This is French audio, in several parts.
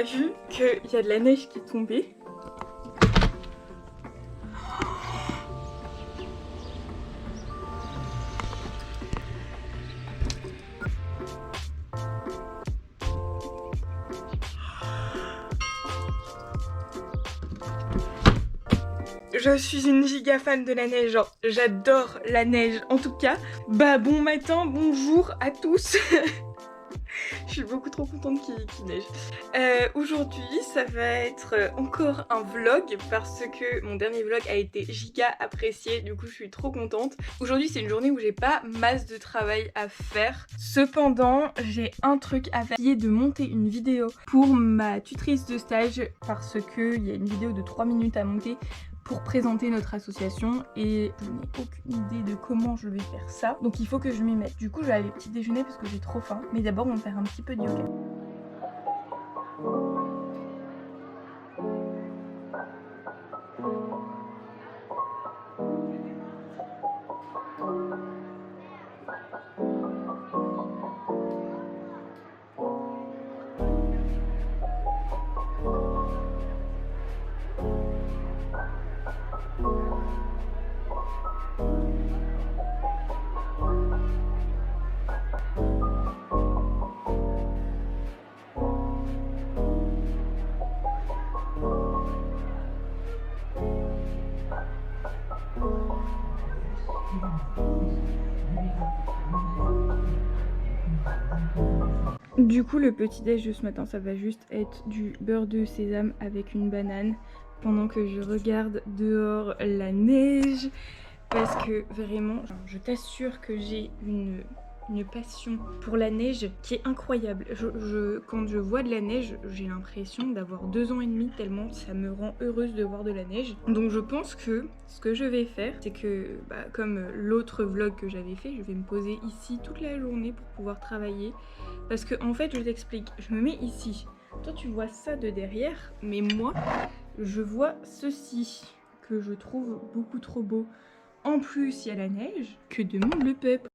pas vu qu'il y a de la neige qui est tombée. Je suis une giga fan de la neige, genre j'adore la neige en tout cas. Bah bon matin, bonjour à tous. Je suis beaucoup trop contente qu'il neige. Aujourd'hui ça va être encore un vlog parce que mon dernier vlog a été giga apprécié, du coup je suis trop contente. Aujourd'hui c'est une journée où j'ai pas masse de travail à faire. Cependant j'ai un truc à faire qui est de monter une vidéo pour ma tutrice de stage parce qu'il y a une vidéo de 3 minutes à monter pour présenter notre association et je n'ai aucune idée de comment je vais faire ça. Donc il faut que je m'y mette. Du coup je vais aller petit déjeuner parce que j'ai trop faim. Mais d'abord on va faire un petit peu de yoga. Du coup le petit déj de ce matin ça va juste être du beurre de sésame avec une banane pendant que je regarde dehors la neige parce que vraiment je t'assure que j'ai une passion pour la neige qui est incroyable. Quand je vois de la neige j'ai l'impression d'avoir 2 ans et demi tellement ça me rend heureuse de voir de la neige. Donc je pense que ce que je vais faire c'est que comme l'autre vlog que j'avais fait, je vais me poser ici toute la journée pour pouvoir travailler. Parce que en fait je t'explique, je me mets ici, toi tu vois ça de derrière, mais moi je vois ceci que je trouve beaucoup trop beau. En plus il y a la neige, que demande le peuple?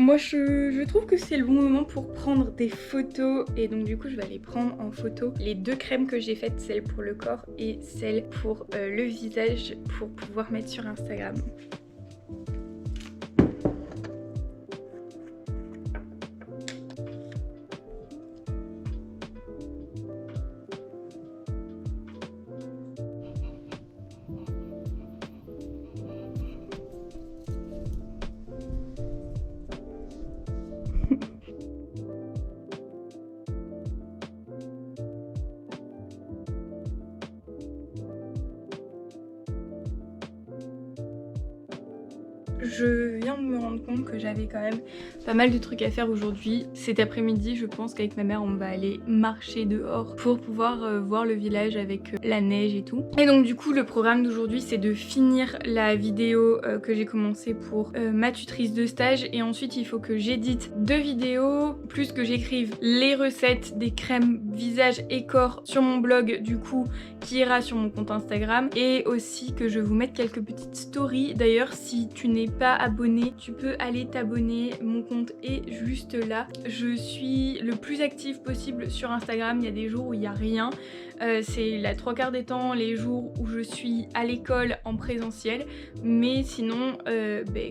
Moi je trouve que c'est le bon moment pour prendre des photos et donc du coup je vais aller prendre en photo les 2 crèmes que j'ai faites, celle pour le corps et celle pour le visage pour pouvoir mettre sur Instagram. Je viens de me rendre compte que j'avais quand même pas mal de trucs à faire aujourd'hui. Cet après-midi, je pense qu'avec ma mère, on va aller marcher dehors pour pouvoir voir le village avec la neige et tout. Et donc du coup, le programme d'aujourd'hui, c'est de finir la vidéo que j'ai commencé pour ma tutrice de stage. Et ensuite, il faut que j'édite 2 vidéos, plus que j'écrive les recettes des crèmes visage et corps sur mon blog, du coup, qui ira sur mon compte Instagram. Et aussi que je vous mette quelques petites stories. D'ailleurs, si tu n'es pas abonné, tu peux aller t'abonner, mon compte est juste là. Je suis le plus active possible sur Instagram, il y a des jours où il n'y a rien, c'est la 3/4 des temps les jours où je suis à l'école en présentiel, mais sinon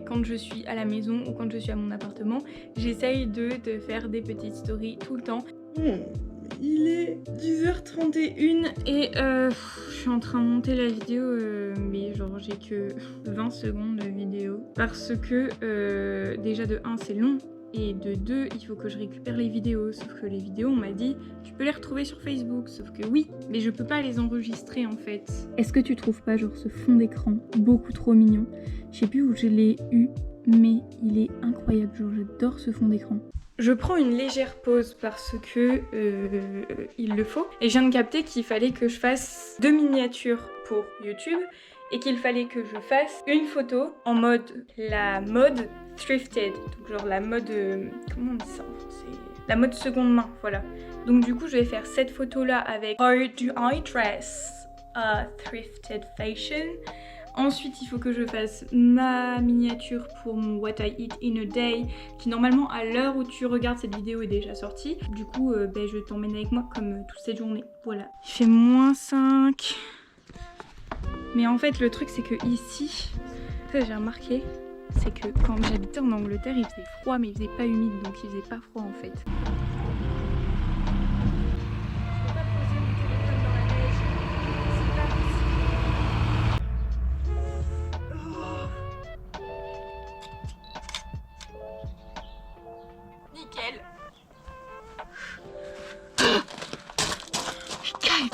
quand je suis à la maison ou quand je suis à mon appartement, j'essaye de te faire des petites stories tout le temps. Il est 10h31 et je suis en train de monter la vidéo mais genre j'ai que 20 secondes de vidéo parce que déjà de 1 c'est long et de 2 il faut que je récupère les vidéos, sauf que les vidéos on m'a dit tu peux les retrouver sur Facebook, sauf que oui mais je peux pas les enregistrer en fait. Est-ce que tu trouves pas genre ce fond d'écran beaucoup trop mignon? Je sais plus où je l'ai eu mais il est incroyable, genre j'adore ce fond d'écran. Je prends une légère pause parce que il le faut. Et je viens de capter qu'il fallait que je fasse 2 miniatures pour YouTube et qu'il fallait que je fasse une photo en mode la mode thrifted. Donc genre la mode... comment on dit ça en français? La mode seconde main, voilà. Donc du coup je vais faire cette photo là avec du high dress. Thrifted Fashion. Ensuite, il faut que je fasse ma miniature pour mon What I Eat in a Day, qui normalement à l'heure où tu regardes cette vidéo est déjà sortie. Du coup, je t'emmène avec moi comme toute cette journée. Voilà. Il fait -5. Mais en fait, le truc c'est que ici, ça j'ai remarqué, c'est que quand j'habitais en Angleterre, il faisait froid, mais il faisait pas humide, donc il faisait pas froid en fait. Nickel.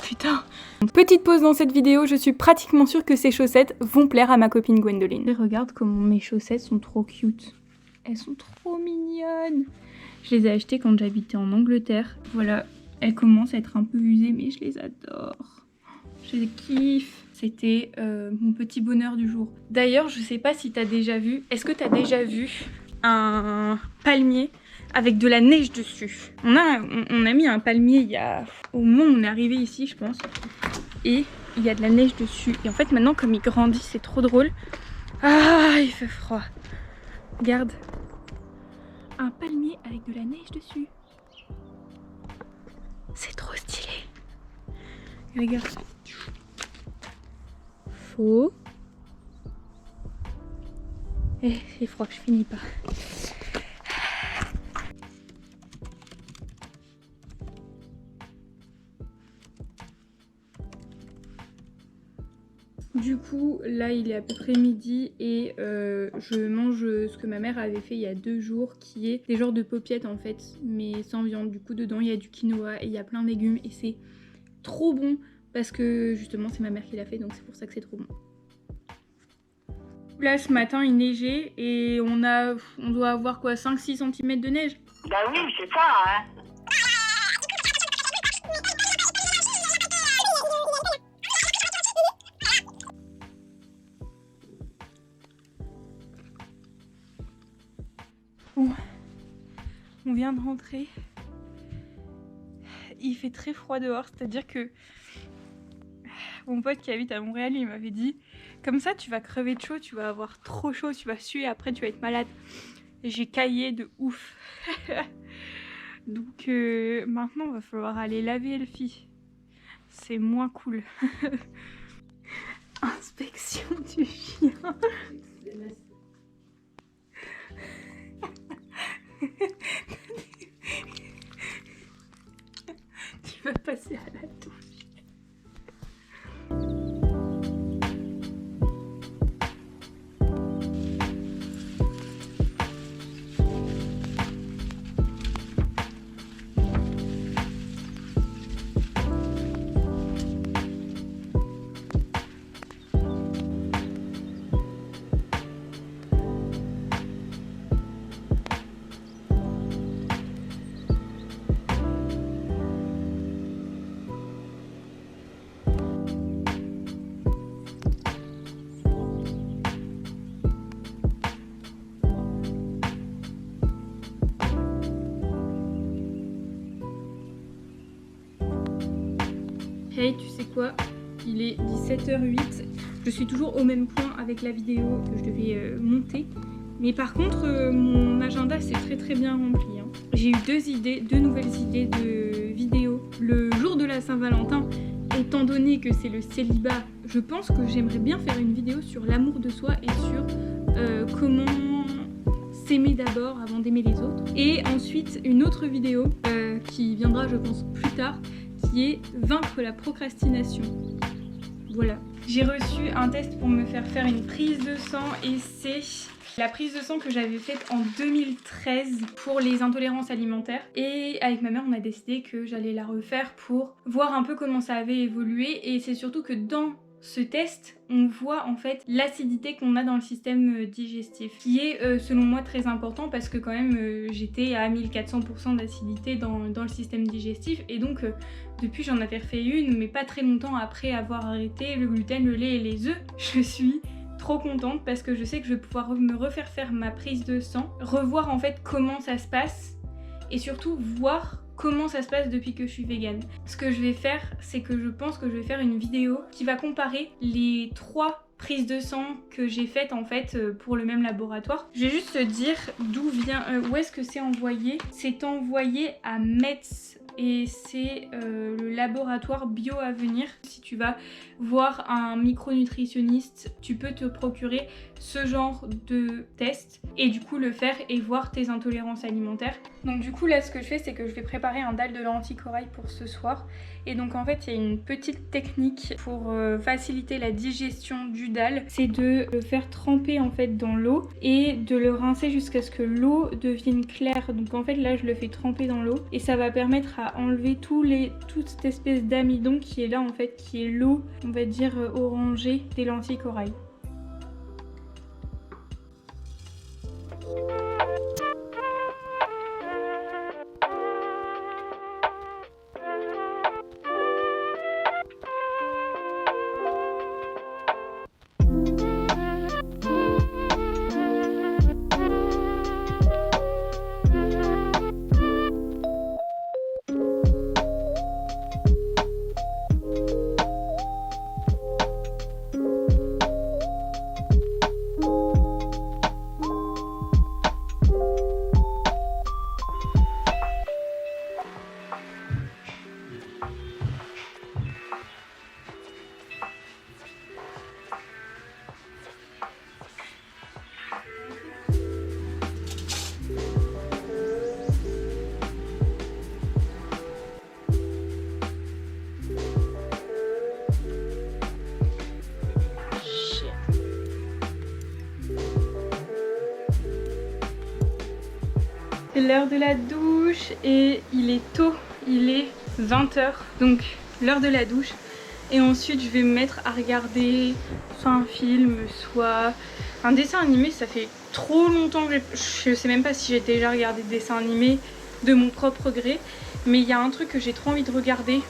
Putain. Petite pause dans cette vidéo, je suis pratiquement sûre que ces chaussettes vont plaire à ma copine Gwendoline. Et regarde comment mes chaussettes sont trop cute. Elles sont trop mignonnes. Je les ai achetées quand j'habitais en Angleterre. Voilà, elles commencent à être un peu usées, mais je les adore. Je les kiffe. C'était mon petit bonheur du jour. D'ailleurs, je sais pas si t'as déjà vu, est-ce que t'as déjà vu un palmier avec de la neige dessus? On a mis un palmier il y a... au moment où on est arrivé ici, je pense. Et il y a de la neige dessus. Et en fait, maintenant, comme il grandit, c'est trop drôle. Ah, il fait froid. Regarde. Un palmier avec de la neige dessus. C'est trop stylé. Regarde. Faux. Et c'est froid, je finis pas. Du coup, là il est à peu près midi et je mange ce que ma mère avait fait il y a 2 jours, qui est des genres de paupiètes en fait, mais sans viande. Du coup dedans il y a du quinoa et il y a plein de légumes et c'est trop bon parce que justement c'est ma mère qui l'a fait, donc c'est pour ça que c'est trop bon. Là ce matin il neigeait et on doit avoir quoi, 5-6 cm de neige. Bah oui, c'est ça, hein. Bon, on vient de rentrer. Il fait très froid dehors, c'est-à-dire que mon pote qui habite à Montréal, il m'avait dit comme ça tu vas crever de chaud, tu vas avoir trop chaud, tu vas suer, après tu vas être malade. Et j'ai caillé de ouf. Donc maintenant il va falloir aller laver Elfie. C'est moins cool. Inspection du chien. Tu vas passer à la douche. Hey, tu sais quoi? Il est 17h08. Je suis toujours au même point avec la vidéo que je devais monter. Mais par contre, mon agenda s'est très bien rempli. Hein. J'ai eu deux nouvelles idées de vidéos. Le jour de la Saint-Valentin, étant donné que c'est le célibat, je pense que j'aimerais bien faire une vidéo sur l'amour de soi et sur comment s'aimer d'abord avant d'aimer les autres. Et ensuite, une autre vidéo qui viendra, je pense, plus tard, qui est vaincre la procrastination. Voilà. J'ai reçu un test pour me faire faire une prise de sang et c'est la prise de sang que j'avais faite en 2013 pour les intolérances alimentaires. Et avec ma mère, on a décidé que j'allais la refaire pour voir un peu comment ça avait évolué. Et c'est surtout que dans ce test, on voit en fait l'acidité qu'on a dans le système digestif, qui est selon moi très important parce que quand même j'étais à 1400% d'acidité dans le système digestif et donc depuis j'en avais refait une, mais pas très longtemps après avoir arrêté le gluten, le lait et les œufs. Je suis trop contente parce que je sais que je vais pouvoir me refaire faire ma prise de sang, revoir en fait comment ça se passe et surtout voir comment ça se passe depuis que je suis végane. Ce que je vais faire, c'est que je pense que je vais faire une vidéo qui va comparer les 3 prises de sang que j'ai faites en fait pour le même laboratoire. Je vais juste te dire d'où vient, où est-ce que c'est envoyé. C'est envoyé à Metz et c'est le laboratoire BioAvenir. Si tu vas voir un micronutritionniste, tu peux te procurer ce genre de test et du coup le faire et voir tes intolérances alimentaires. Donc du coup là ce que je fais, c'est que je vais préparer un dalle de lentilles corail pour ce soir. Et donc en fait il y a une petite technique pour faciliter la digestion du dalle, c'est de le faire tremper en fait dans l'eau et de le rincer jusqu'à ce que l'eau devienne claire. Donc en fait là je le fais tremper dans l'eau et ça va permettre à enlever toute cette espèce d'amidon qui est là en fait, qui est l'eau on va dire orangée des lentilles corail. C'est l'heure de la douche et il est tôt, il est 20 h, donc l'heure de la douche. Et ensuite je vais me mettre à regarder soit un film, soit un dessin animé. Ça fait trop longtemps que je sais même pas si j'ai déjà regardé des dessins animés de mon propre gré. Mais il y a un truc que j'ai trop envie de regarder